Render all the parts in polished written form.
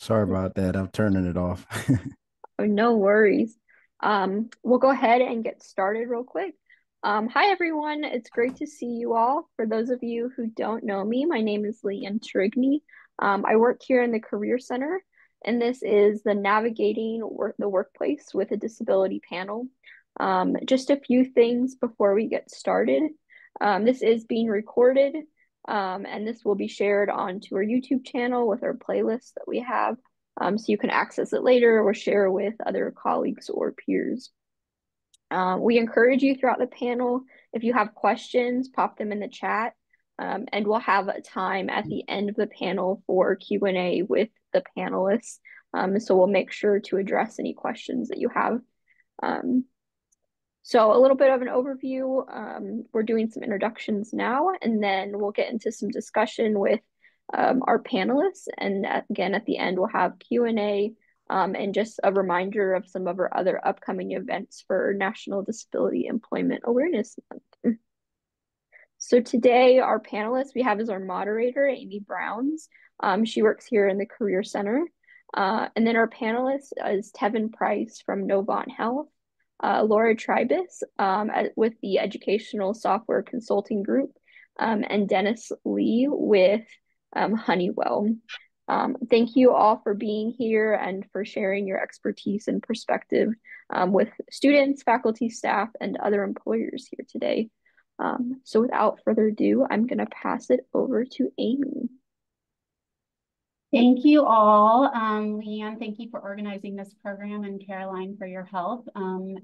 Sorry about that. I'm turning it off. Oh, no worries. We'll go ahead and get started real quick. Hi, everyone. It's great to see you all. For those of you who don't know me, my name is Leanne Trigny. I work here in the Career Center, and this is the the Workplace with a Disability panel. Just a few things before we get started. This is being recorded, and this will be shared onto our YouTube channel with our playlist that we have, so you can access it later or share with other colleagues or peers. We encourage you throughout the panel, if you have questions, pop them in the chat, and we'll have a time at the end of the panel for Q&A with the panelists. So we'll make sure to address any questions that you have. So a little bit of an overview. We're doing some introductions now, and then we'll get into some discussion with our panelists. And again, at the end, we'll have Q&A, and just a reminder of some of our other upcoming events for National Disability Employment Awareness Month. So today, our panelists we have as our moderator, Amy Browns. She works here in the Career Center. And then our panelist is Tevin Price from Novant Health. Laura Trybus with the Educational Software Consulting Group, and Dennis Lee with Honeywell. Thank you all for being here and for sharing your expertise and perspective with students, faculty, staff, and other employers here today. So without further ado, I'm going to pass it over to Amy. Thank you all. Leanne, thank you for organizing this program, and Caroline for your help.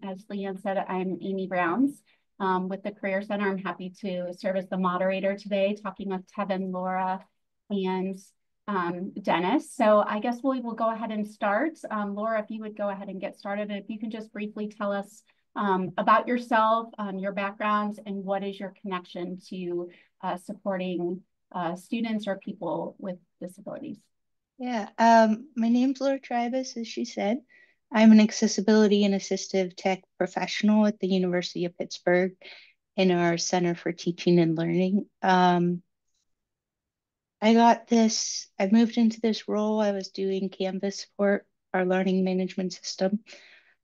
As Leanne said, I'm Amy Browns with the Career Center. I'm happy to serve as the moderator today, talking with Tevin, Laura, and Dennis. So I guess we will go ahead and start. Laura, if you would go ahead and get started, and if you can just briefly tell us about yourself, your background, and what is your connection to supporting students or people with disabilities. Yeah, my name's Laura Trybus, as she said. I'm an accessibility and assistive tech professional at the University of Pittsburgh in our Center for Teaching and Learning. I moved into this role. I was doing Canvas support, our learning management system.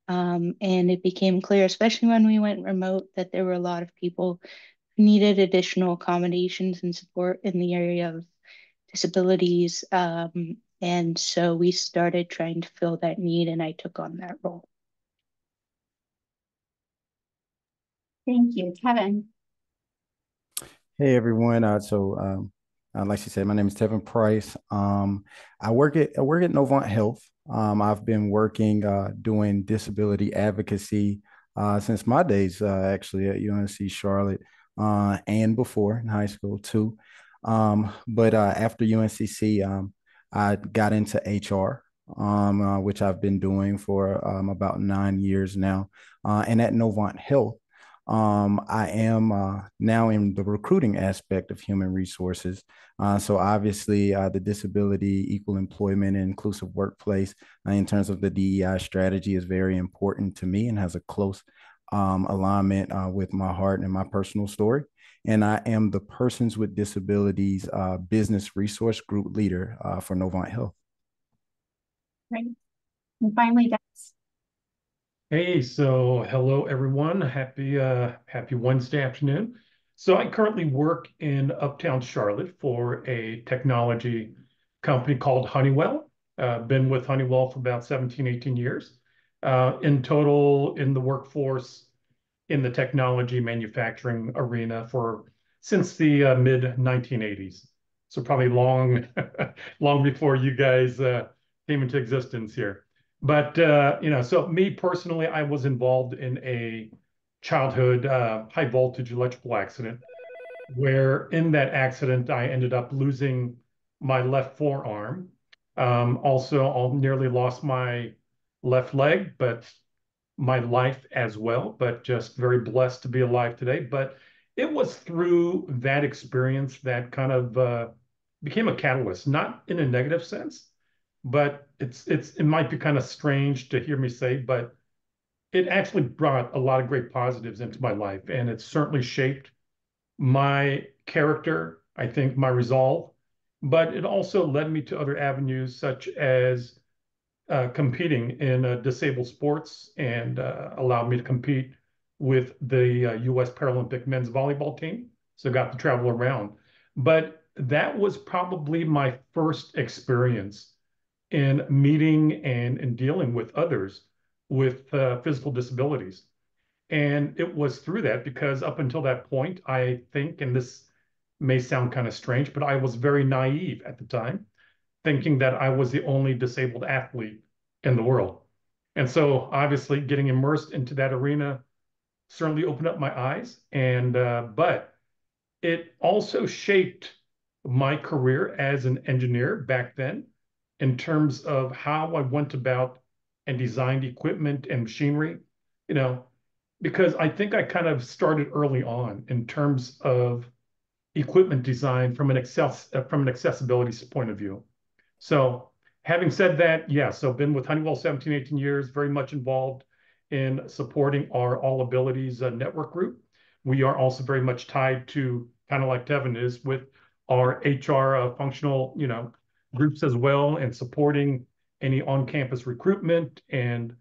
And it became clear, especially when we went remote, that there were a lot of people who needed additional accommodations and support in the area of disabilities. And so we started trying to fill that need, and I took on that role. Thank you. Tevin. Hey everyone. Like she said, my name is Tevin Price. I work at Novant Health. I've been working doing disability advocacy since my days actually at UNC Charlotte and before in high school too. But after UNCC, I got into HR, which I've been doing for about 9 years now. And at Novant Health, I am now in the recruiting aspect of human resources. So obviously, the disability, equal employment, and inclusive workplace in terms of the DEI strategy is very important to me and has a close alignment with my heart and my personal story. And I am the Persons with Disabilities Business Resource Group leader for Novant Health. Great. And finally, Dennis. Hey, so hello everyone. Happy Wednesday afternoon. So I currently work in Uptown Charlotte for a technology company called Honeywell. Been with Honeywell for about 17, 18 years. In total in the workforce in the technology manufacturing arena since the mid 1980s. So probably long, long before you guys came into existence here. But, so me personally, I was involved in a childhood high voltage electrical accident where in that accident, I ended up losing my left forearm. Also, I nearly lost my left leg, but my life as well, but just very blessed to be alive today. But it was through that experience that kind of became a catalyst, not in a negative sense, but it might be kind of strange to hear me say, but it actually brought a lot of great positives into my life, and it certainly shaped my character, I think my resolve, but it also led me to other avenues such as competing in disabled sports and allowed me to compete with the U.S. Paralympic men's volleyball team. So got to travel around. But that was probably my first experience in meeting and dealing with others with physical disabilities. And it was through that because up until that point, I think, and this may sound kind of strange, but I was very naive at the time, thinking that I was the only disabled athlete in the world. And so obviously getting immersed into that arena certainly opened up my eyes. And but it also shaped my career as an engineer back then in terms of how I went about and designed equipment and machinery, you know, because I think I kind of started early on in terms of equipment design from an accessibility point of view. So having said that, yeah, so been with Honeywell 17, 18 years, very much involved in supporting our All Abilities network group. We are also very much tied to, kind of like Tevin is, with our HR functional, groups as well, and supporting any on-campus recruitment and,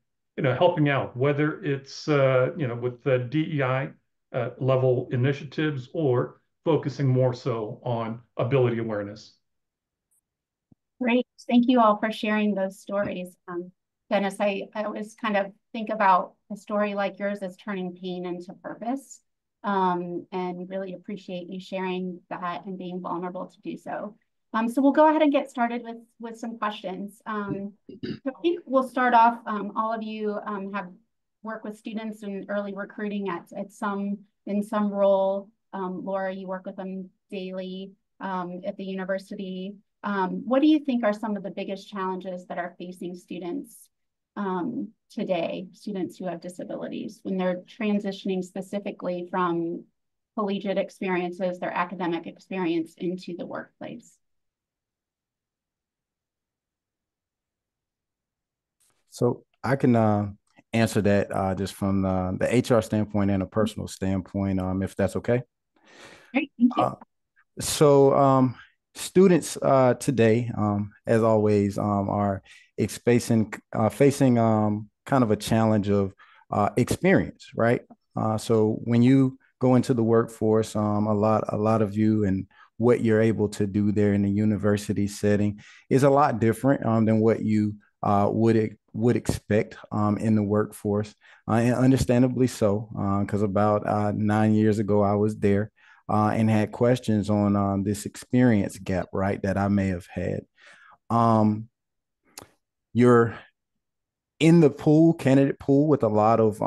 helping out, whether it's, with the DEI level initiatives or focusing more so on ability awareness. Great. Thank you all for sharing those stories. Dennis, I always kind of think about a story like yours as turning pain into purpose, and really appreciate you sharing that and being vulnerable to do so. So we'll go ahead and get started with some questions. So I think we'll start off, all of you have worked with students in early recruiting in some role. Laura, you work with them daily at the university. What do you think are some of the biggest challenges that are facing students today, students who have disabilities, when they're transitioning specifically from collegiate experiences, their academic experience, into the workplace? So I can answer that just from the HR standpoint and a personal standpoint, if that's okay. Great, thank you. Students today, as always, are facing kind of a challenge of experience, right? So when you go into the workforce, a lot of you and what you're able to do there in the university setting is a lot different than what you would expect in the workforce, and understandably so, because about 9 years ago I was there. And had questions on this experience gap, right, that I may have had. You're in the candidate pool, with a lot of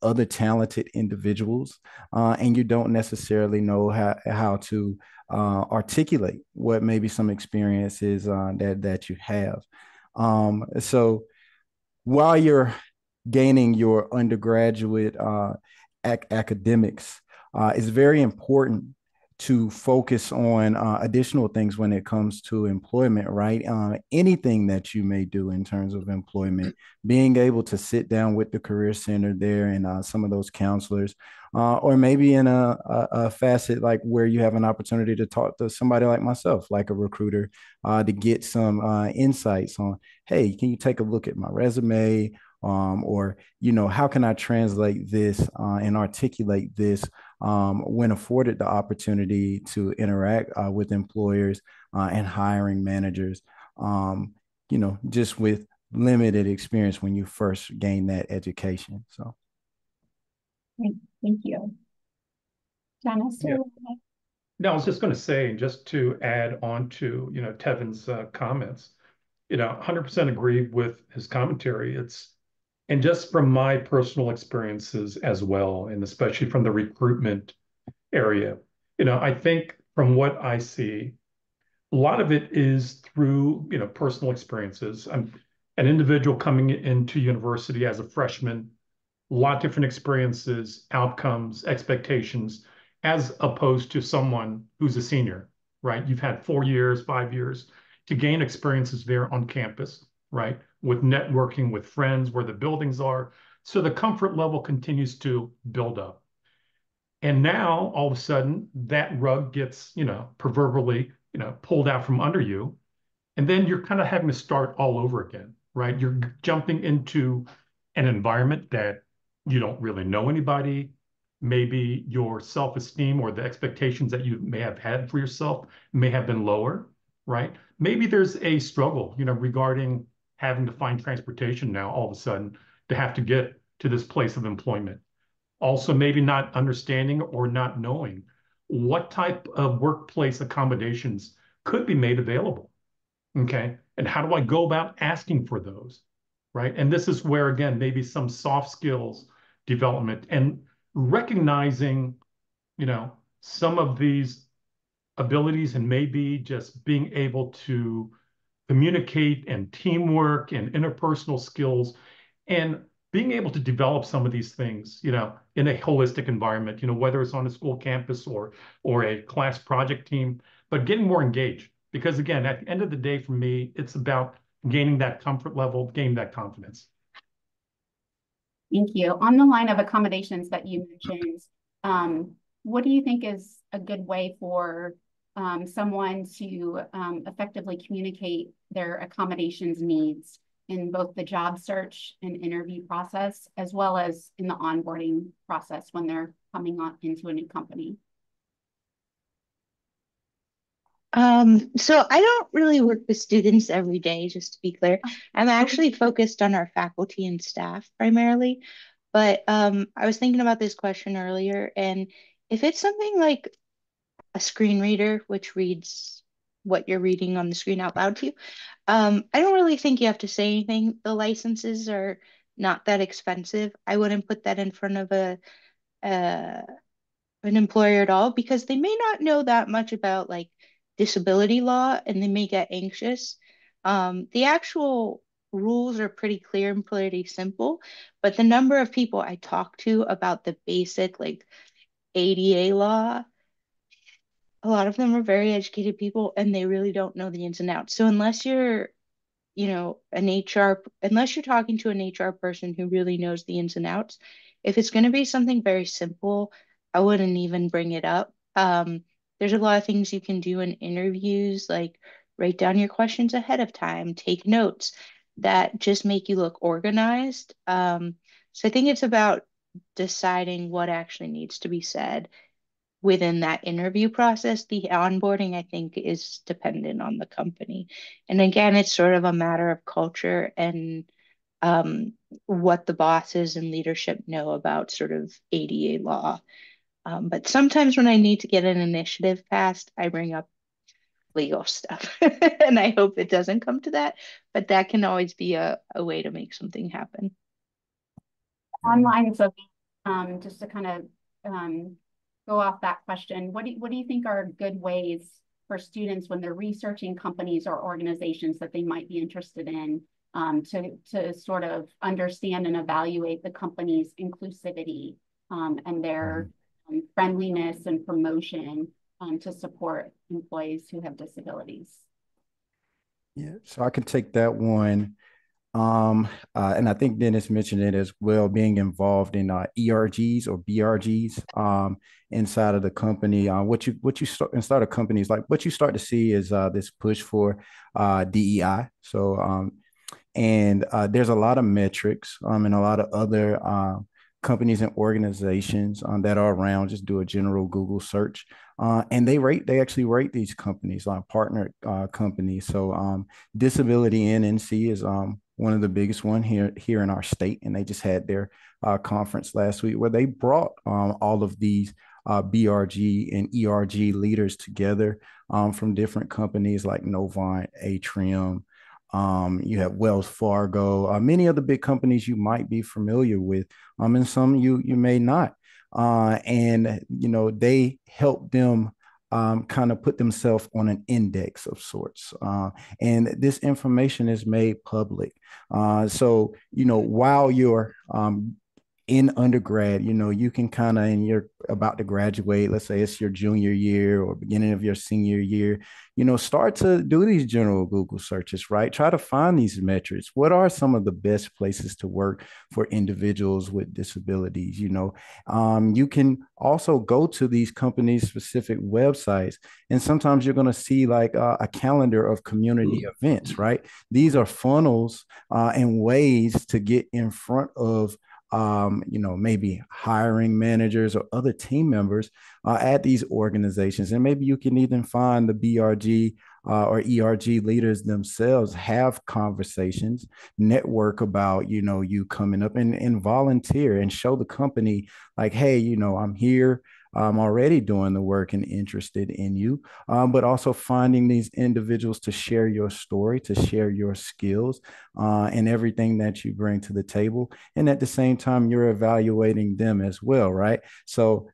other talented individuals, and you don't necessarily know how to articulate what maybe some experiences that you have. So while you're gaining your undergraduate academics, it's very important to focus on additional things when it comes to employment, right? Anything that you may do in terms of employment, being able to sit down with the Career Center there and some of those counselors, or maybe in a facet like where you have an opportunity to talk to somebody like myself, like a recruiter, to get some insights on, hey, can you take a look at my resume? Or, how can I translate this and articulate this when afforded the opportunity to interact with employers and hiring managers, just with limited experience when you first gain that education. So. Thank you. Dennis? Yeah. No, I was just going to say, just to add on to, Tevin's comments, 100% agree with his commentary. And just from my personal experiences as well, and especially from the recruitment area, I think from what I see, a lot of it is through, personal experiences. I'm an individual coming into university as a freshman, a lot of different experiences, outcomes, expectations, as opposed to someone who's a senior, right? You've had 4 years, 5 years to gain experiences there on campus, right? With networking with friends, where the buildings are. So the comfort level continues to build up. And now all of a sudden that rug gets, proverbially pulled out from under you. And then you're kind of having to start all over again, right? You're jumping into an environment that you don't really know anybody. Maybe your self-esteem or the expectations that you may have had for yourself may have been lower, right? Maybe there's a struggle, regarding having to find transportation now all of a sudden to have to get to this place of employment. Also, maybe not understanding or not knowing what type of workplace accommodations could be made available. Okay. And how do I go about asking for those? Right. And this is where, again, maybe some soft skills development and recognizing, some of these abilities and maybe just being able to communicate and teamwork and interpersonal skills and being able to develop some of these things, in a holistic environment, whether it's on a school campus or a class project team, but getting more engaged. Because again, at the end of the day, for me, it's about gaining that comfort level, gaining that confidence. Thank you. On the line of accommodations that you mentioned, what do you think is a good way for someone to effectively communicate their accommodations needs in both the job search and interview process, as well as in the onboarding process when they're coming on into a new company? So I don't really work with students every day, just to be clear. I'm actually focused on our faculty and staff primarily. But I was thinking about this question earlier, and if it's something like a screen reader, which reads what you're reading on the screen out loud to you, I don't really think you have to say anything. The licenses are not that expensive. I wouldn't put that in front of uh, an employer at all because they may not know that much about like disability law and they may get anxious. The actual rules are pretty clear and pretty simple, but the number of people I talk to about the basic like ADA law, a lot of them are very educated people and they really don't know the ins and outs. So unless you're, unless you're talking to an HR person who really knows the ins and outs, if it's going to be something very simple, I wouldn't even bring it up. There's a lot of things you can do in interviews, like write down your questions ahead of time, take notes that just make you look organized. So I think it's about deciding what actually needs to be said within that interview process. The onboarding, I think, is dependent on the company. And again, it's sort of a matter of culture and what the bosses and leadership know about sort of ADA law. But sometimes when I need to get an initiative passed, I bring up legal stuff. And I hope it doesn't come to that, but that can always be a way to make something happen. Online, so just to kind of go off that question, what do you think are good ways for students when they're researching companies or organizations that they might be interested in to sort of understand and evaluate the company's inclusivity and their friendliness and promotion to support employees who have disabilities? Yeah, so I can take that one. And I think Dennis mentioned it as well, being involved in ERGs or BRGs inside of the company. What you start inside of companies, like what you start to see is this push for DEI. So and there's a lot of metrics and a lot of other companies and organizations that are around. Just do a general Google search, and they actually rate these companies, partner companies. So Disability NNC is one of the biggest one here in our state, and they just had their conference last week where they brought all of these BRG and ERG leaders together from different companies like Novant, Atrium. You have Wells Fargo, many of the big companies you might be familiar with, and some you may not. And they help them kind of put themselves on an index of sorts. And this information is made public. So while you're in undergrad, you can kind of, and you're about to graduate, let's say it's your junior year or beginning of your senior year, start to do these general Google searches, right? Try to find these metrics. What are some of the best places to work for individuals with disabilities? You can also go to these companies' specific websites, and sometimes you're going to see like a calendar of community events, right? These are funnels and ways to get in front of maybe hiring managers or other team members at these organizations. And maybe you can even find the BRG or ERG leaders themselves, have conversations, network about, you coming up and volunteer and show the company like, hey, I'm here. I'm already doing the work and interested in you, but also finding these individuals to share your story, to share your skills and everything that you bring to the table. And at the same time, you're evaluating them as well, right? So,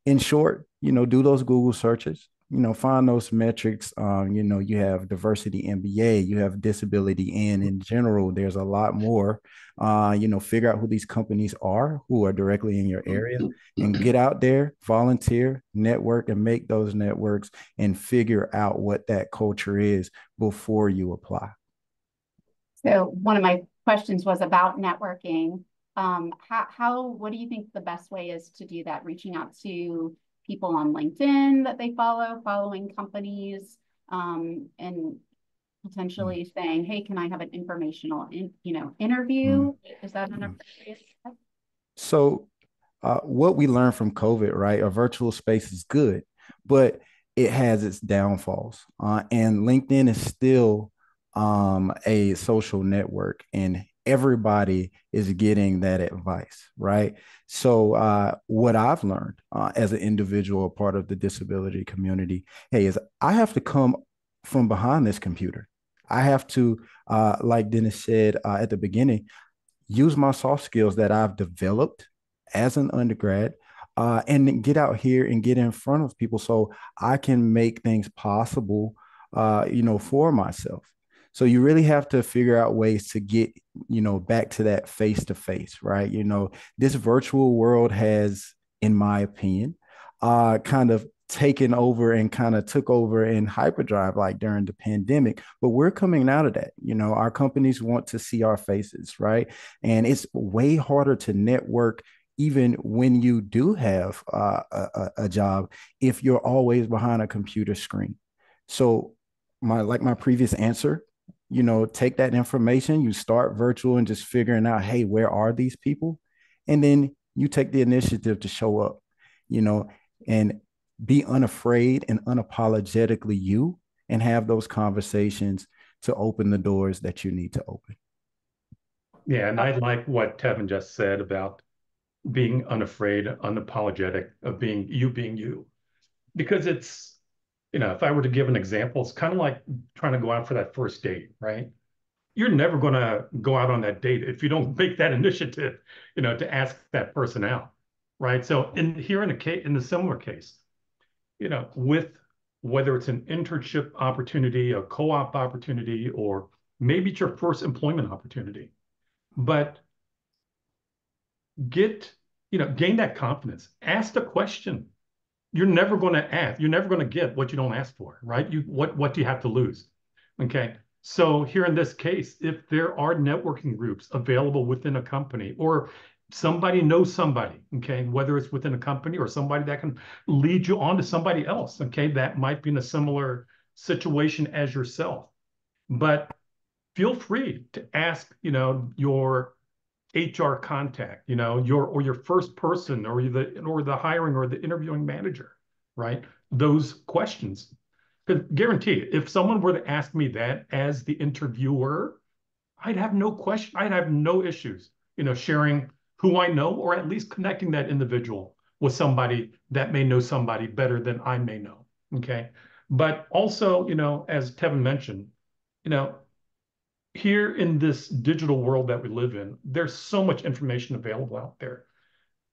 in short, do those Google searches. Find those metrics. You have Diversity MBA, you have disability, and in general, there's a lot more. Figure out who these companies are who are directly in your area and get out there, volunteer, network, and make those networks and figure out what that culture is before you apply. So one of my questions was about networking. What do you think the best way is to do that? Reaching out to people on LinkedIn that they follow, following companies, and potentially saying, hey, can I have an informational interview? Is that an appropriate step? So what we learned from COVID, right? A virtual space is good, but it has its downfalls. And LinkedIn is still a social network, and everybody is getting that advice, right? So what I've learned as an individual, part of the disability community, hey, is I have to come from behind this computer. I have to, like Dennis said at the beginning, use my soft skills that I've developed as an undergrad and get out here and get in front of people so I can make things possible, for myself. So you really have to figure out ways to get, back to that face to face, right? This virtual world has, in my opinion, kind of taken over and kind of took over in hyperdrive like during the pandemic, but we're coming out of that. Our companies want to see our faces, right? And it's way harder to network even when you do have a job if you're always behind a computer screen. So my previous answer, take that information, you start virtual and just figuring out, hey, where are these people? And then you take the initiative to show up, and be unafraid and unapologetically you, and have those conversations to open the doors that you need to open. Yeah, and I like what Tevin just said about being unafraid, unapologetic of being you. Because it's, if I were to give an example, it's kind of like trying to go out for that first date, right? You're never going to go out on that date if you don't make that initiative, to ask that person out, right? So in the similar case, with whether it's an internship opportunity, a co-op opportunity, or maybe it's your first employment opportunity, but gain that confidence. Ask the question. You're never going to get what you don't ask for, right? What do you have to lose? Okay. So here in this case, if there are networking groups available within a company, or somebody knows somebody, okay, whether it's within a company or somebody that can lead you on to somebody else, okay, that might be in a similar situation as yourself. But feel free to ask, your HR contact, your first person, or the hiring or the interviewing manager, right? Those questions. Because guarantee, if someone were to ask me that as the interviewer, I'd have no question. I'd have no issues, sharing who I know, or at least connecting that individual with somebody that may know somebody better than I may know. Okay. But also, as Tevin mentioned, here in this digital world that we live in, there's so much information available out there.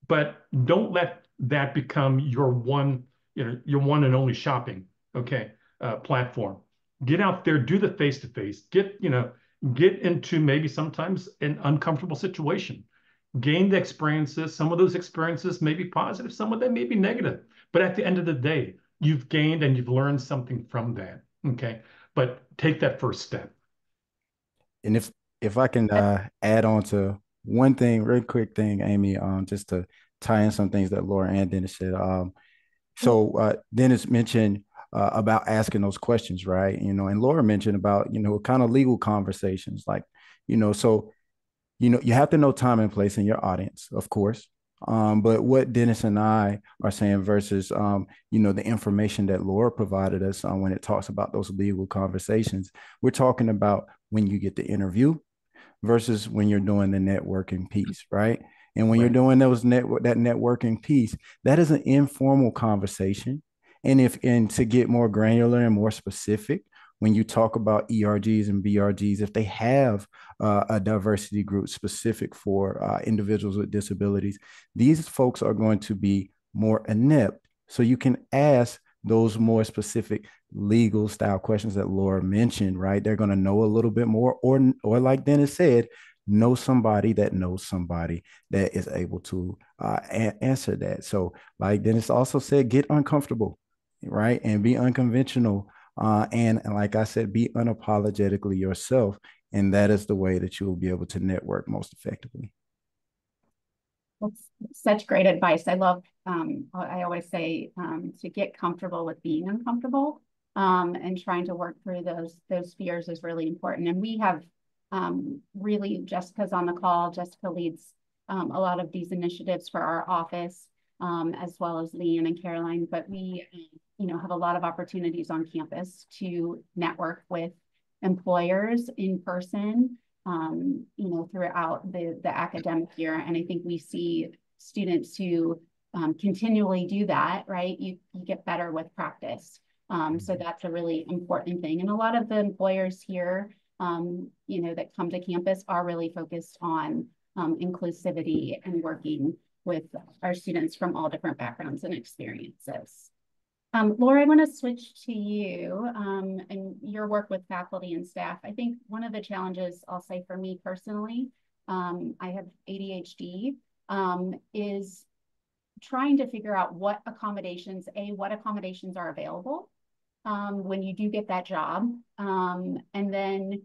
But don't let that become your one and only shopping, okay, platform. Get out there, do the face-to-face, get into maybe sometimes an uncomfortable situation. gain the experiences. Some of those experiences may be positive, some of them may be negative. But at the end of the day, you've gained and you've learned something from that. Okay. But take that first step. And if I can add on to one thing, real quick thing, Amy, just to tie in some things that Laura and Dennis said. Dennis mentioned about asking those questions, right? And Laura mentioned about, kind of legal conversations, like, so, you have to know time and place in your audience, of course. But what Dennis and I are saying versus, the information that Laura provided us when it talks about those legal conversations, we're talking about when you get the interview versus when you're doing the networking piece, right? And when you're doing that networking piece, that is an informal conversation. And to get more granular and more specific, when you talk about ERGs and BRGs, if they have a diversity group specific for individuals with disabilities, these folks are going to be more inept. So you can ask those more specific legal style questions that Laura mentioned, right? They're going to know a little bit more, or like Dennis said, know somebody that knows somebody that is able to answer that. So, like Dennis also said, get uncomfortable, right? And be unconventional. And like I said, be unapologetically yourself. And that is the way that you will be able to network most effectively. That's such great advice. I love, I always say to get comfortable with being uncomfortable and trying to work through those fears is really important. And we have really, Jessica's on the call. Jessica leads a lot of these initiatives for our office, as well as Leanne and Caroline. But we, have a lot of opportunities on campus to network with employers in person, throughout the academic year. And I think we see students who continually do that, right? You get better with practice. So that's a really important thing. And a lot of the employers here, that come to campus are really focused on inclusivity and working with our students from all different backgrounds and experiences. Laura, I want to switch to you and your work with faculty and staff. I think one of the challenges, I'll say for me personally, I have ADHD, is trying to figure out what accommodations are available when you do get that job, and then,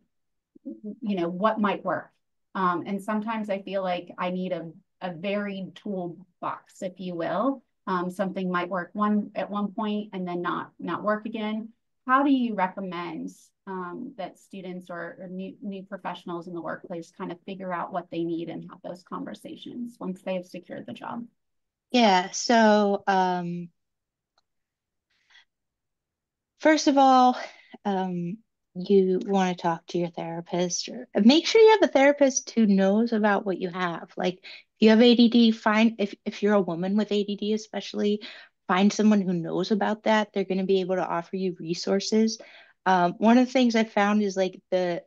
what might work. And sometimes I feel like I need a varied toolbox, if you will. Something might work at one point and then not work again. How do you recommend that students or new professionals in the workplace kind of figure out what they need and have those conversations once they have secured the job? Yeah, so first of all, you want to talk to your therapist, or make sure you have a therapist who knows about what you have. Like if you have ADD, if you're a woman with ADD, especially, find someone who knows about that. They're going to be able to offer you resources. One of the things I found is like the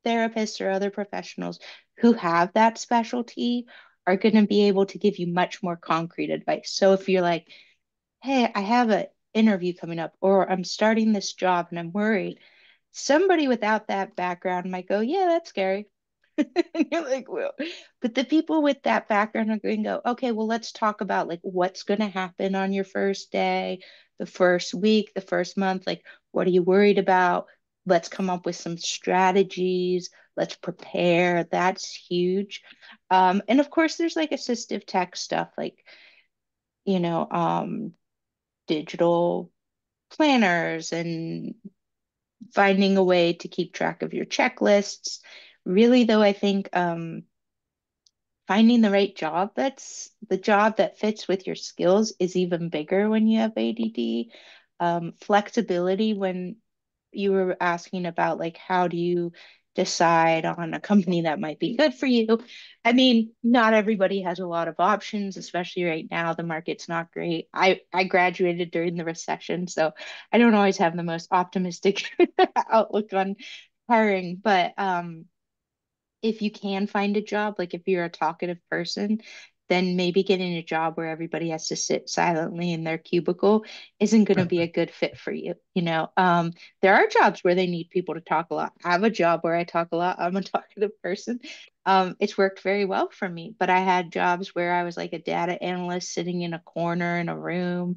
therapists or other professionals who have that specialty are going to be able to give you much more concrete advice. So if you're like, hey, I have an interview coming up, or I'm starting this job and I'm worried, somebody without that background might go, yeah, that's scary. And you're like, well, but the people with that background are going to go, okay, well, let's talk about like what's going to happen on your first day, the first week, the first month. Like, what are you worried about? Let's come up with some strategies. Let's prepare. That's huge. And of course, there's like assistive tech stuff, like, you know, digital planners and finding a way to keep track of your checklists. Really, though, I think finding the right job that's the job that fits with your skills is even bigger when you have ADD. Flexibility, when you were asking about like how do you decide on a company that might be good for you. I mean, not everybody has a lot of options, especially right now. The market's not great. I graduated during the recession, so I don't always have the most optimistic outlook on hiring. But if you can find a job, like if you're a talkative person, then maybe getting a job where everybody has to sit silently in their cubicle isn't going to be a good fit for you. There are jobs where they need people to talk a lot. I have a job where I talk a lot. I'm a talkative person. It's worked very well for me, but I had jobs where I was like a data analyst sitting in a corner in a room,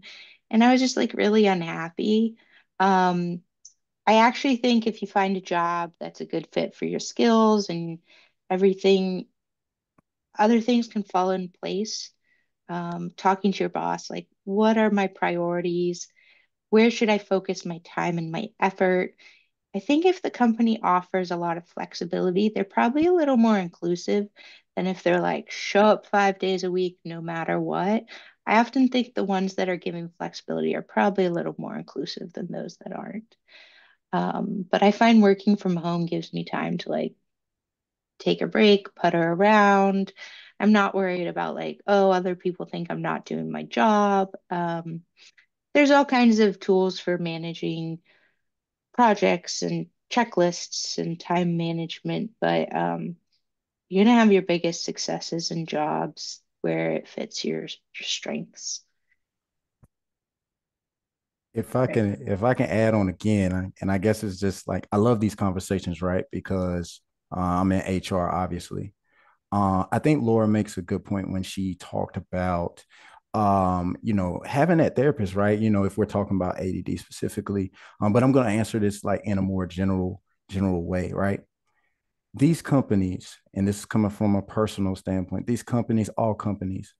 and I was just like really unhappy. Um, I actually think if you find a job that's a good fit for your skills and everything, other things can fall in place. Talking to your boss, like, what are my priorities? Where should I focus my time and my effort? I think if the company offers a lot of flexibility, they're probably a little more inclusive than if they're like, show up 5 days a week, no matter what. I often think the ones that are giving flexibility are probably a little more inclusive than those that aren't. But I find working from home gives me time to like take a break, putter around. I'm not worried about like, oh, other people think I'm not doing my job. There's all kinds of tools for managing projects and checklists and time management, but you're gonna have your biggest successes in jobs where it fits your strengths. If I can add on again, and I guess it's just like I love these conversations, right? Because I'm in HR, obviously. I think Laura makes a good point when she talked about, having that therapist, right? If we're talking about ADD specifically, but I'm going to answer this like in a more general way, right? These companies, and this is coming from a personal standpoint, these companies, all companies,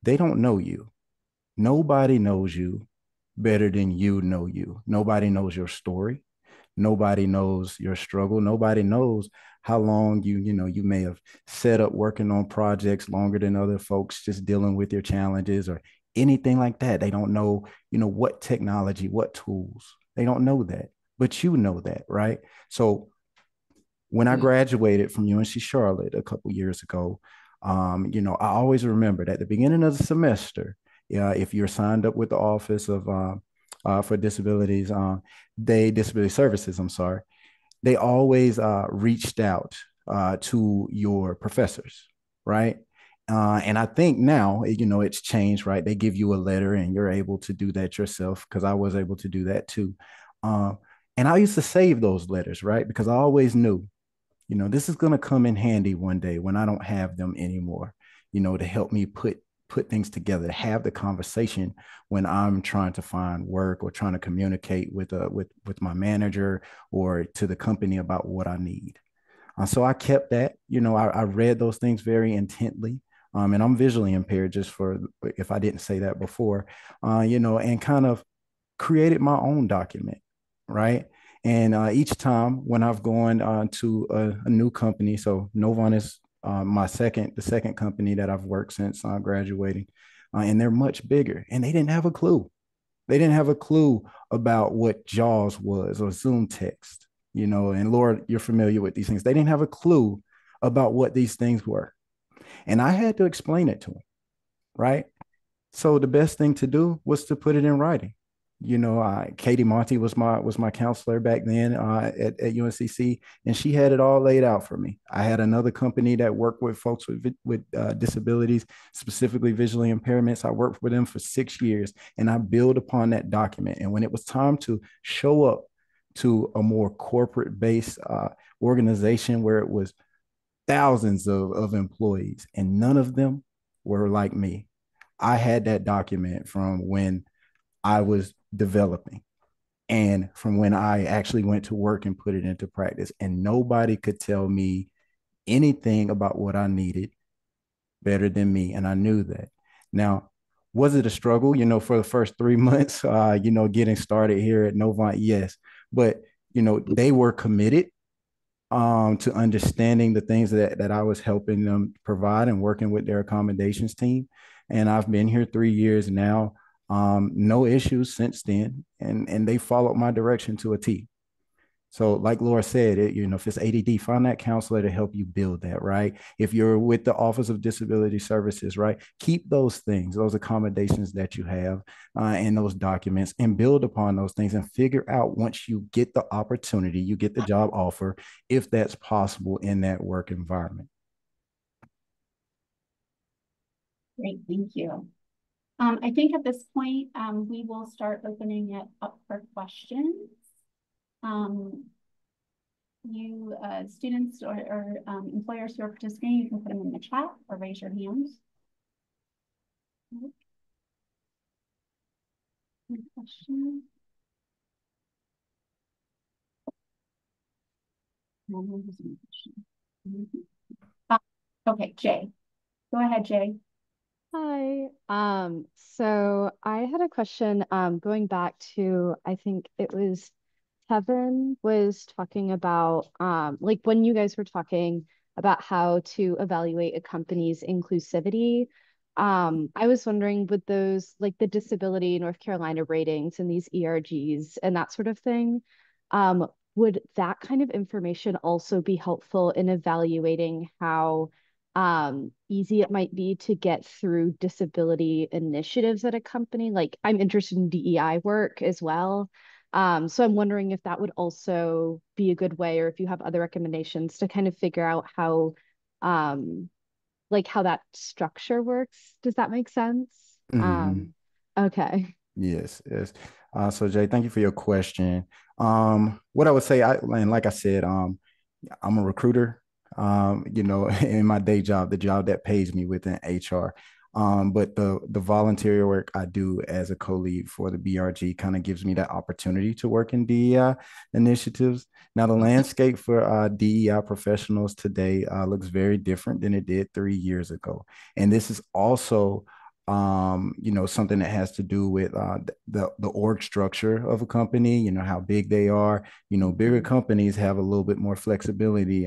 they don't know you. Nobody knows you better than you know you. Nobody knows your story. Nobody knows your struggle. Nobody knows how long you may have set up working on projects longer than other folks just dealing with your challenges or anything like that. They don't know, what technology, what tools. They don't know that, but you know that, right? So when I graduated from UNC Charlotte a couple years ago, I always remembered at the beginning of the semester, if you're signed up with the Office of for Disabilities, Disability Services, I'm sorry, they always reached out to your professors, right? And I think now, it's changed, right? They give you a letter and you're able to do that yourself because I was able to do that too. And I used to save those letters, right? Because I always knew, this is going to come in handy one day when I don't have them anymore, to help me put things together, to have the conversation when I'm trying to find work or trying to communicate with my manager or to the company about what I need. So I kept that. I read those things very intently. And I'm visually impaired, just for if I didn't say that before, and kind of created my own document, right? And each time when I've gone to a new company, so Novant is the second company that I've worked since graduating, and they're much bigger, and they didn't have a clue. They didn't have a clue about what JAWS was or Zoom text, and Lord, you're familiar with these things. They didn't have a clue about what these things were. And I had to explain it to them, right? So the best thing to do was to put it in writing. Katie Monty was my counselor back then at UNCC, and she had it all laid out for me. I had another company that worked with folks with disabilities, specifically visually impairments. I worked with them for 6 years, and I built upon that document. And when it was time to show up to a more corporate-based organization where it was thousands of employees, and none of them were like me, I had that document from when I was developing and from when I actually went to work and put it into practice. And nobody could tell me anything about what I needed better than me. And I knew that. Now, was it a struggle, for the first 3 months, getting started here at Novant? Yes. But, they were committed to understanding the things that I was helping them provide and working with their accommodations team. And I've been here 3 years now. No issues since then, and they followed my direction to a T. So, like Laura said, if it's ADD, find that counselor to help you build that, right? If you're with the Office of Disability Services, right, keep those things, those accommodations that you have, and those documents, and build upon those things, and figure out once you get the opportunity, you get the job offer, if that's possible in that work environment. Great, thank you. I think at this point, we will start opening it up for questions. You students or employers who are participating, you can put them in the chat or raise your hands. Any questions? No one has any questions. Okay, Jay. Go ahead, Jay. Hi. So I had a question, going back to, I think it was Tevin was talking about, like when you guys were talking about how to evaluate a company's inclusivity. I was wondering, with those, like the disability North Carolina ratings and these ERGs and that sort of thing, um, would that kind of information also be helpful in evaluating how easy it might be to get through disability initiatives at a company? Like, I'm interested in DEI work as well. So I'm wondering if that would also be a good way, or if you have other recommendations to kind of figure out how, like how that structure works. Does that make sense? Mhm. Um, okay. Yes, yes. So Jay, thank you for your question. What I would say, and like I said, I'm a recruiter, in my day job, the job that pays me within HR. But the voluntary work I do as a co-lead for the BRG kind of gives me that opportunity to work in DEI initiatives. Now, the landscape for DEI professionals today looks very different than it did 3 years ago. And this is also something that has to do with the org structure of a company, how big they are. Bigger companies have a little bit more flexibility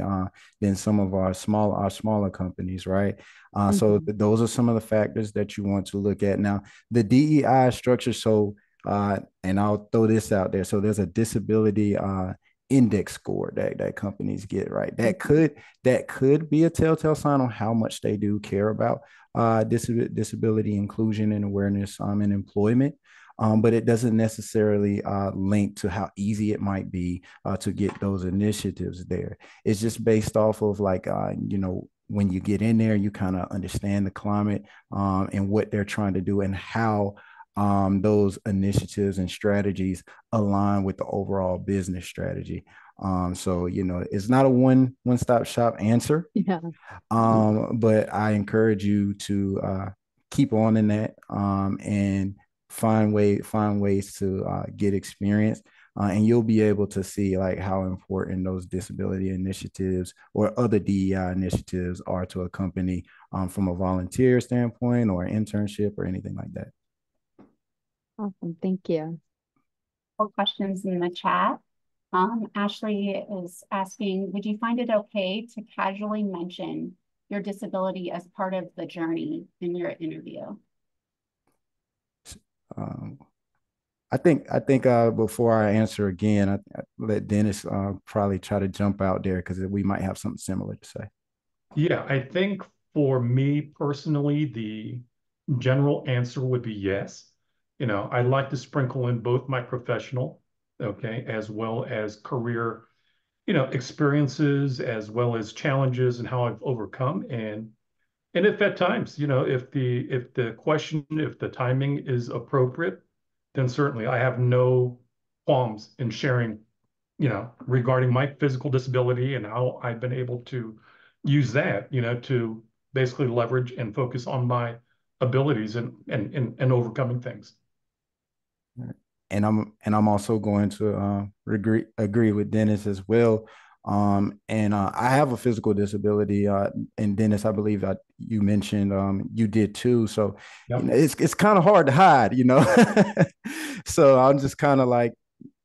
than some of our smaller companies, right? So those are some of the factors that you want to look at. Now, the DEI structure, so and I'll throw this out there. So there's a disability index score that companies get, right? That could be a telltale sign on how much they do care about disability inclusion and awareness in employment. But it doesn't necessarily link to how easy it might be to get those initiatives there. It's just based off of when you get in there, you kind of understand the climate and what they're trying to do and how those initiatives and strategies align with the overall business strategy. So it's not a one-stop shop answer. Yeah. But I encourage you to keep on in that and find ways to get experience. And you'll be able to see like how important those disability initiatives or other DEI initiatives are to a company from a volunteer standpoint or internship or anything like that. Awesome. Thank you. More questions in the chat. Ashley is asking, would you find it okay to casually mention your disability as part of the journey in your interview? I think before I answer again, I let Dennis probably try to jump out there because we might have something similar to say. Yeah, I think for me personally, the general answer would be yes. I'd like to sprinkle in both my professional, okay, as well as career, experiences, as well as challenges and how I've overcome. And if at times, if the timing is appropriate, then certainly I have no qualms in sharing, regarding my physical disability and how I've been able to use that, to basically leverage and focus on my abilities and overcoming things. And I'm also going to agree with Dennis as well. And I have a physical disability. And Dennis, I believe you mentioned you did too. So Yep. It's kind of hard to hide, So I'm just kind of like,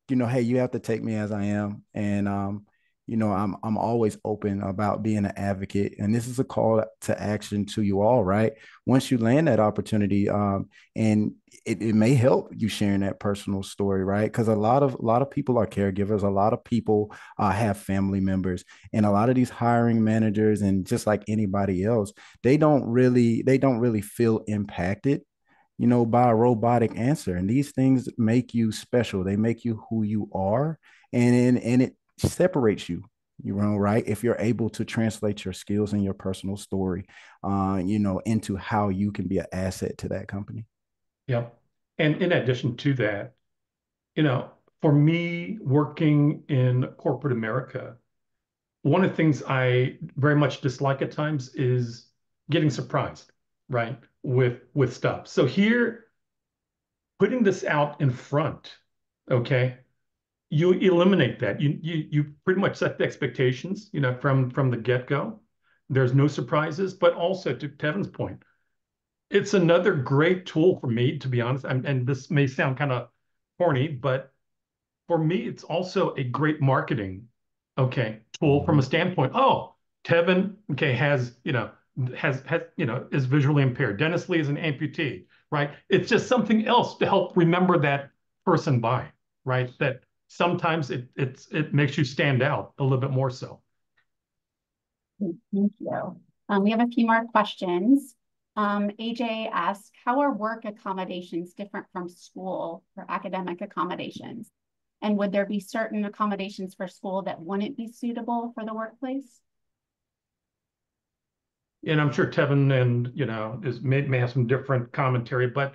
hey, you have to take me as I am. And I'm always open about being an advocate. And this is a call to action to you all, right? Once you land that opportunity, and it may help you sharing that personal story, right? Because a lot of people are caregivers, a lot of people have family members, and a lot of these hiring managers, and just like anybody else, they don't really feel impacted by a robotic answer. And these things make you special. They make you who you are, and it separates you, right? If you're able to translate your skills and your personal story, into how you can be an asset to that company. Yep. And in addition to that, for me working in corporate America, one of the things I very much dislike at times is getting surprised, right? With stuff. So here, putting this out in front, okay, you eliminate that. You pretty much set the expectations, from the get-go. There's no surprises, but also to Tevin's point, it's another great tool for me, to be honest. And this may sound kind of corny, but for me, it's also a great marketing, okay, tool from a standpoint. Oh, Tevin, okay, is visually impaired. Dennis Lee is an amputee, right? It's just something else to help remember that person by, right? That sometimes it makes you stand out a little bit more so. Thank you. We have a few more questions. AJ asks, how are work accommodations different from school or academic accommodations? And would there be certain accommodations for school that wouldn't be suitable for the workplace? And I'm sure Tevin may have some different commentary, but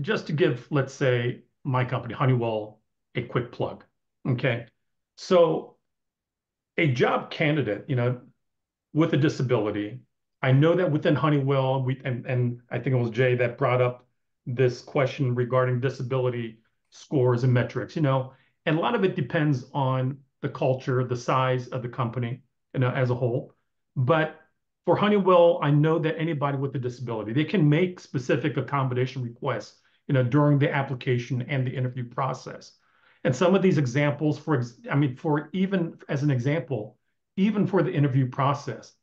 just to give, let's say, my company, Honeywell, a quick plug. Okay. So a job candidate, with a disability, I know that within Honeywell, and I think it was Jay that brought up this question regarding disability scores and metrics, and a lot of it depends on the culture, the size of the company, as a whole. But for Honeywell, I know that anybody with a disability, they can make specific accommodation requests, during the application and the interview process. And some of these examples, for even as an example, even for the interview process,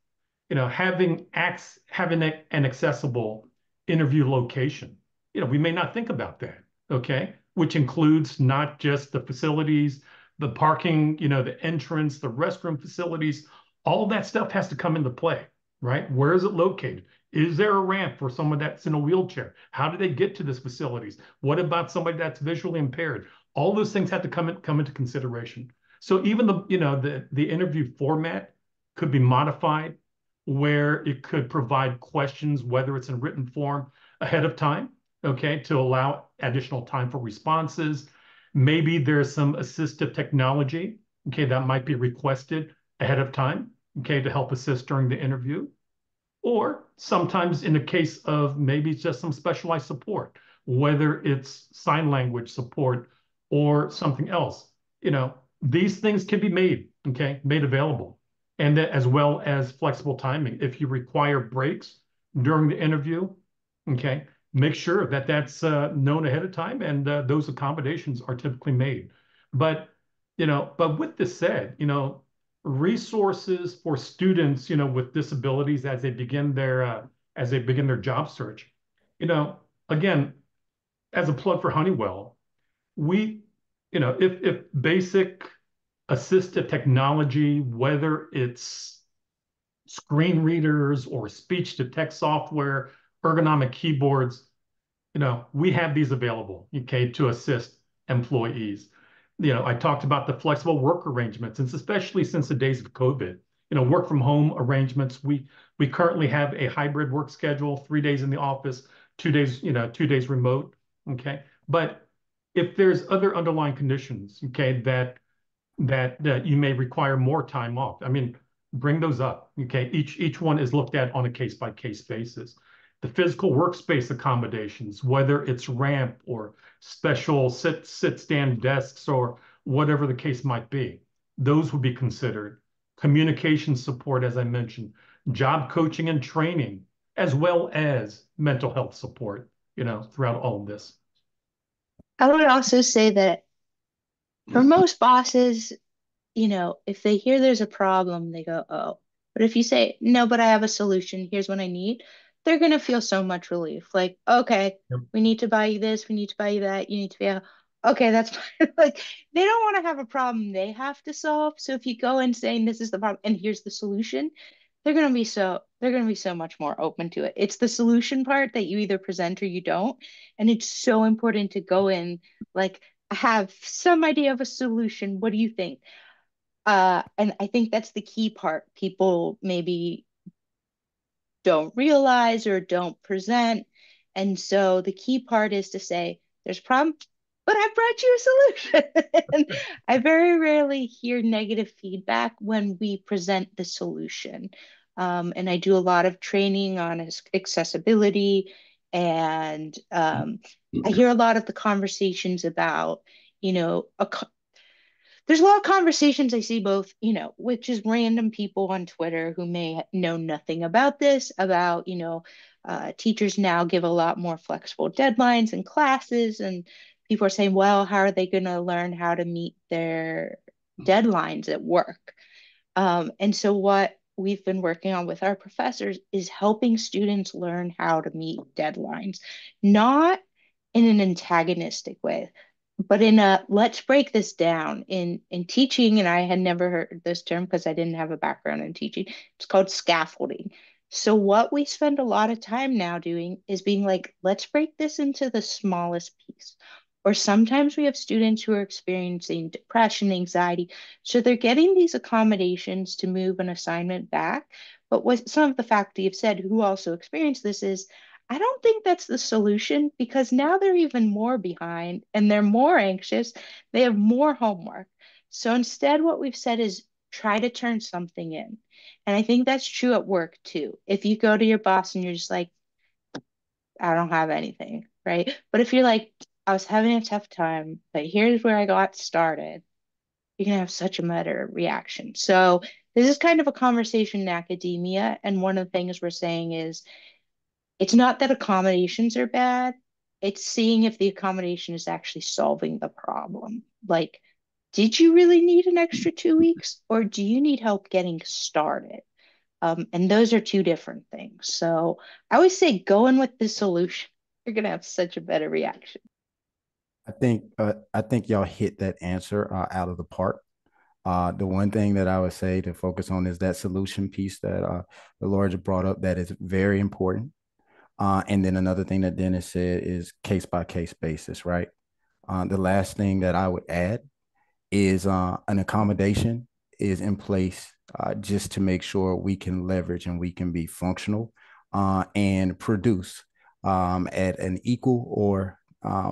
having an accessible interview location. We may not think about that, okay? Which includes not just the facilities, the parking, the entrance, the restroom facilities, all that stuff has to come into play, right? Where is it located? Is there a ramp for someone that's in a wheelchair? How do they get to these facilities? What about somebody that's visually impaired? All those things have to come into consideration. So even the interview format could be modified where it could provide questions, whether it's in written form ahead of time, okay, to allow additional time for responses. Maybe there's some assistive technology, okay, that might be requested ahead of time, okay, to help assist during the interview. Or sometimes in the case of maybe just some specialized support, whether it's sign language support or something else, these things can be made available. And that, as well as flexible timing. If you require breaks during the interview, okay, make sure that that's known ahead of time, and those accommodations are typically made. But with this said, resources for students, with disabilities as they begin their job search, again, as a plug for Honeywell, we, if basic assistive technology, whether it's screen readers or speech to text software, ergonomic keyboards, we have these available, okay, to assist employees. I talked about the flexible work arrangements, and especially since the days of COVID, work from home arrangements. We currently have a hybrid work schedule, 3 days in the office, 2 days remote, okay? But if there's other underlying conditions, okay, that you may require more time off, bring those up, okay? Each one is looked at on a case-by-case basis. The physical workspace accommodations, whether it's ramp or special sit-stand desks or whatever the case might be, those would be considered. Communication support, as I mentioned, job coaching and training, as well as mental health support, throughout all of this. I would also say that for most bosses, if they hear there's a problem, they go, oh. But if you say, no, but I have a solution, here's what I need, they're going to feel so much relief. Like, okay, Yep. we need to buy you this, we need to buy you that, you need to be out. Okay, that's fine. Like, they don't want to have a problem they have to solve. So if you go in saying this is the problem and here's the solution, they're going to be so much more open to it. It's the solution part that you either present or you don't. And it's so important to go in like, I have some idea of a solution. What do you think? And I think that's the key part. People maybe don't realize or don't present. And so the key part is to say, there's a problem, but I brought you a solution. And I very rarely hear negative feedback when we present the solution. And I do a lot of training on accessibility. And I hear a lot of the conversations about, you know, there's a lot of conversations I see both, with just random people on Twitter who may know nothing about this, about, teachers now give a lot more flexible deadlines in classes, and people are saying, well, how are they going to learn how to meet their deadlines at work? And so what we've been working on with our professors is helping students learn how to meet deadlines, not in an antagonistic way, but in a let's break this down in teaching. And I had never heard this term because I didn't have a background in teaching. It's called scaffolding. So what we spend a lot of time now doing is being like, let's break this into the smallest piece. Or sometimes we have students who are experiencing depression, anxiety, so they're getting these accommodations to move an assignment back. But what some of the faculty have said who also experience this is, I don't think that's the solution because now they're even more behind and they're more anxious. They have more homework. So instead, what we've said is try to turn something in. And I think that's true at work too. If you go to your boss and you're just like, I don't have anything, right? But if you're like, I was having a tough time, but here's where I got started, you're going to have such a better reaction. So this is kind of a conversation in academia. And one of the things we're saying is it's not that accommodations are bad. It's seeing if the accommodation is actually solving the problem. Like, did you really need an extra 2 weeks or do you need help getting started? And those are two different things. So I always say go in with the solution. You're going to have such a better reaction. I think y'all hit that answer out of the park. The one thing that I would say to focus on is that solution piece that the Lord brought up that is very important. And then another thing that Dennis said is case by case basis, right? The last thing that I would add is an accommodation is in place just to make sure we can leverage and we can be functional and produce at an equal or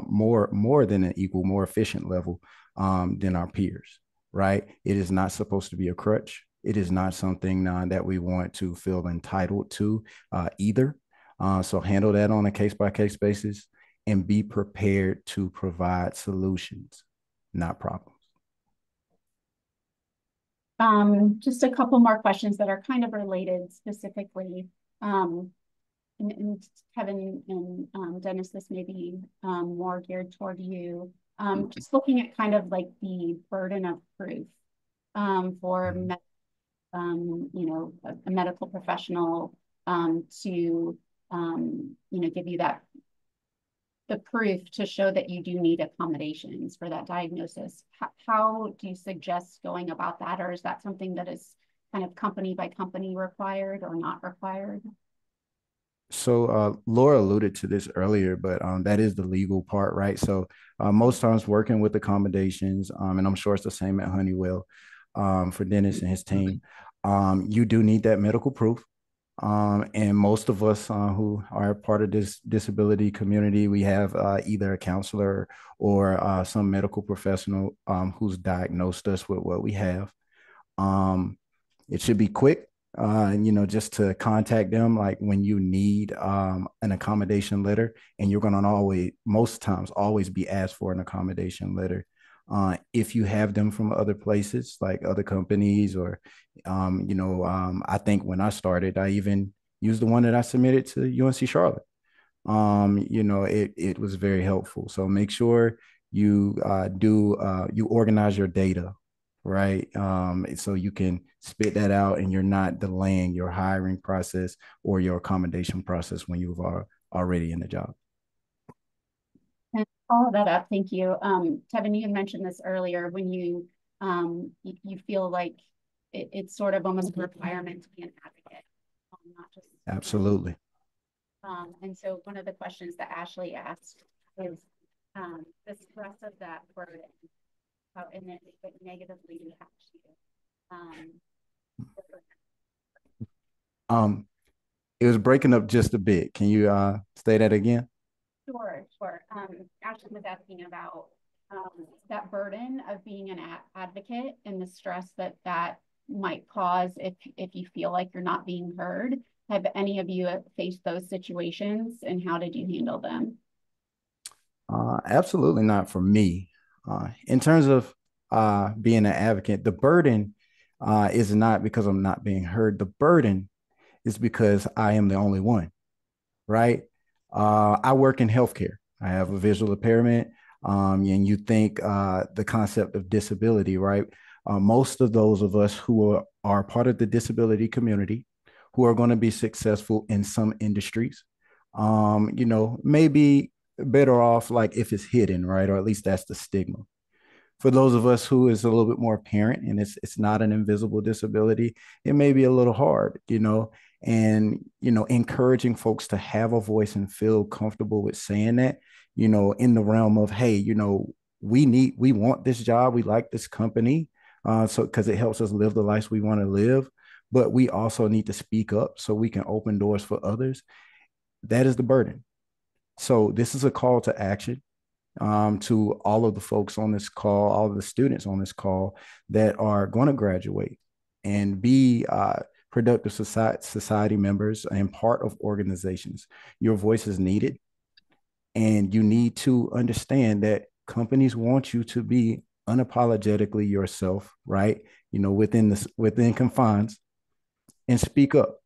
more than an equal, more efficient level than our peers, right? It is not supposed to be a crutch. It is not something that we want to feel entitled to either. So handle that on a case by case basis and be prepared to provide solutions, not problems. Just a couple more questions that are kind of related specifically. And Kevin and Dennis, this may be more geared toward you. Just looking at kind of like the burden of proof for a medical professional to give you the proof to show that you do need accommodations for that diagnosis. How do you suggest going about that? Or is that something that is kind of company by company required or not required? So Laura alluded to this earlier, but that is the legal part, right? So most times working with accommodations, and I'm sure it's the same at Honeywell for Dennis and his team, you do need that medical proof. And most of us who are part of this disability community, we have either a counselor or some medical professional who's diagnosed us with what we have. It should be quick, just to contact them like when you need an accommodation letter, and you're going to most times always be asked for an accommodation letter. If you have them from other places, like other companies, or, I think when I started, I even used the one that I submitted to UNC Charlotte. It was very helpful. So make sure you you organize your data, right? So you can spit that out and you're not delaying your hiring process or your accommodation process when you've already in the job. And follow that up. Thank you. Tevin, you had mentioned this earlier when you feel like it's sort of almost a requirement to be an advocate, not just. Absolutely. And so one of the questions that Ashley asked is the stress of that burden, how it negatively impacts you. Um, Um, it was breaking up just a bit. Can you say that again? Sure, sure. Ashley was asking about that burden of being an advocate and the stress that that might cause if you feel like you're not being heard. Have any of you faced those situations, and how did you handle them? Absolutely not for me. In terms of being an advocate, the burden is not because I'm not being heard. The burden is because I am the only one, right? I work in healthcare. I have a visual impairment, and you think the concept of disability, right? Most of those of us who are part of the disability community, who are going to be successful in some industries, maybe better off like if it's hidden, right? Or at least that's the stigma. For those of us who is a little bit more apparent and it's not an invisible disability, it may be a little hard, and encouraging folks to have a voice and feel comfortable with saying that, in the realm of, hey, we want this job, we like this company, so because it helps us live the lives we want to live, but we also need to speak up so we can open doors for others. That is the burden. So this is a call to action, to all of the folks on this call, all of the students on this call that are going to graduate and be productive society members and part of organizations. Your voice is needed, and you need to understand that companies want you to be unapologetically yourself, right? Within confines, and speak up.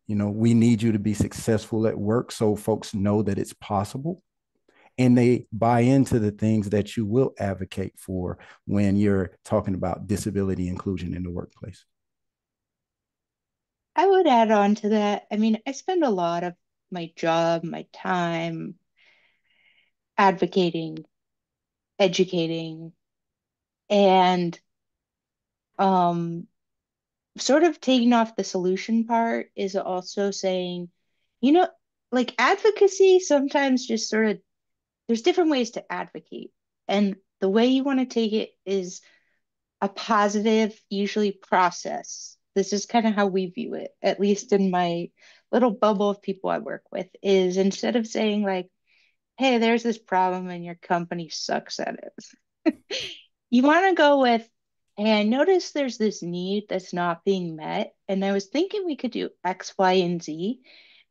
We need you to be successful at work so folks know that it's possible and they buy into the things that you will advocate for when you're talking about disability inclusion in the workplace. I would add on to that. I mean, I spend a lot of my job, my time advocating, educating, and um, sort of taking off the solution part is also saying, you know, like advocacy sometimes just sort of, there's different ways to advocate. And the way you want to take it is a positive, usually process. This is kind of how we view it, at least in my little bubble of people I work with, is instead of saying like, hey, there's this problem and your company sucks at it. You want to go with, hey, I noticed there's this need that's not being met. And I was thinking we could do X, Y, and Z.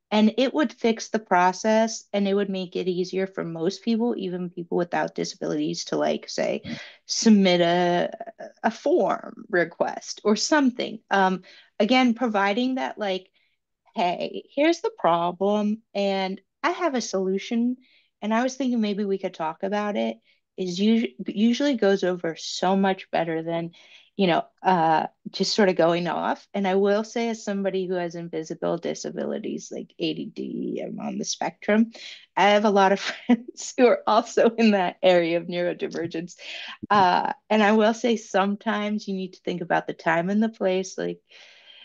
And it would fix the process and it would make it easier for most people, even people without disabilities, to like say submit a form request or something. Again, providing that like, hey, here's the problem and I have a solution. And I was thinking maybe we could talk about it is usually goes over so much better than, just sort of going off. And I will say, as somebody who has invisible disabilities like ADD, I'm on the spectrum. I have a lot of friends who are also in that area of neurodivergence. And I will say sometimes you need to think about the time and the place. Like,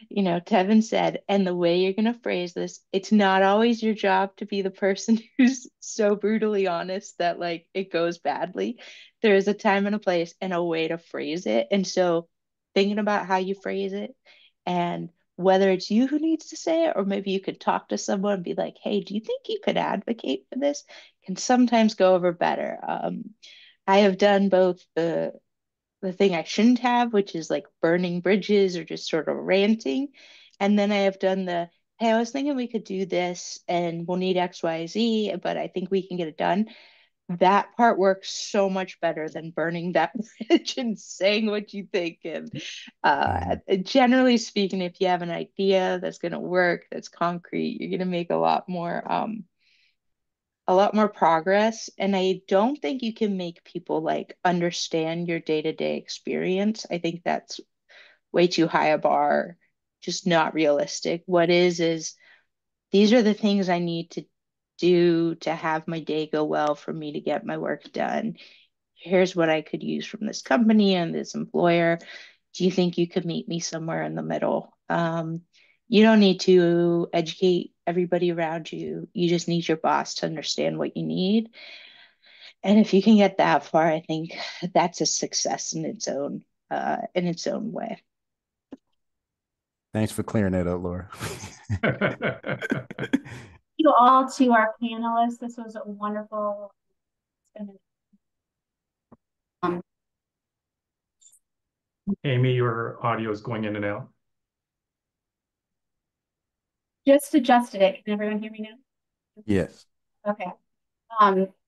Tevin said, and the way you're going to phrase this, it's not always your job to be the person who's so brutally honest that like it goes badly. There is a time and a place and a way to phrase it. And so thinking about how you phrase it and whether it's you who needs to say it, or maybe you could talk to someone and be like, hey, do you think you could advocate for this? Can sometimes go over better. I have done both the thing I shouldn't have, which is like burning bridges or just sort of ranting. And then I have done hey, I was thinking we could do this and we'll need X, Y, Z, but I think we can get it done. That part works so much better than burning that bridge and saying what you think. And generally speaking, if you have an idea that's going to work, that's concrete, you're going to make a lot more progress. And I don't think you can make people like understand your day-to-day experience. I think that's way too high a bar, just not realistic. What is these are the things I need to do to have my day go well for me to get my work done. Here's what I could use from this company and this employer. Do you think you could meet me somewhere in the middle? You don't need to educate everybody around you. You just need your boss to understand what you need. And if you can get that far, I think that's a success in its own way. Thanks for clearing that up, Laura. Thank you all to our panelists. This was a wonderful. Amy, your audio is going in and out. Just adjusted it. Can everyone hear me now? Yes. Okay.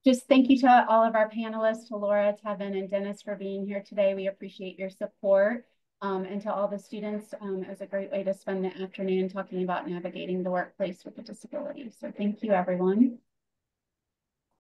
Just thank you to all of our panelists, to Laura, Tevin, and Dennis for being here today. We appreciate your support. And to all the students, it was a great way to spend the afternoon talking about navigating the workplace with a disability. So thank you, everyone.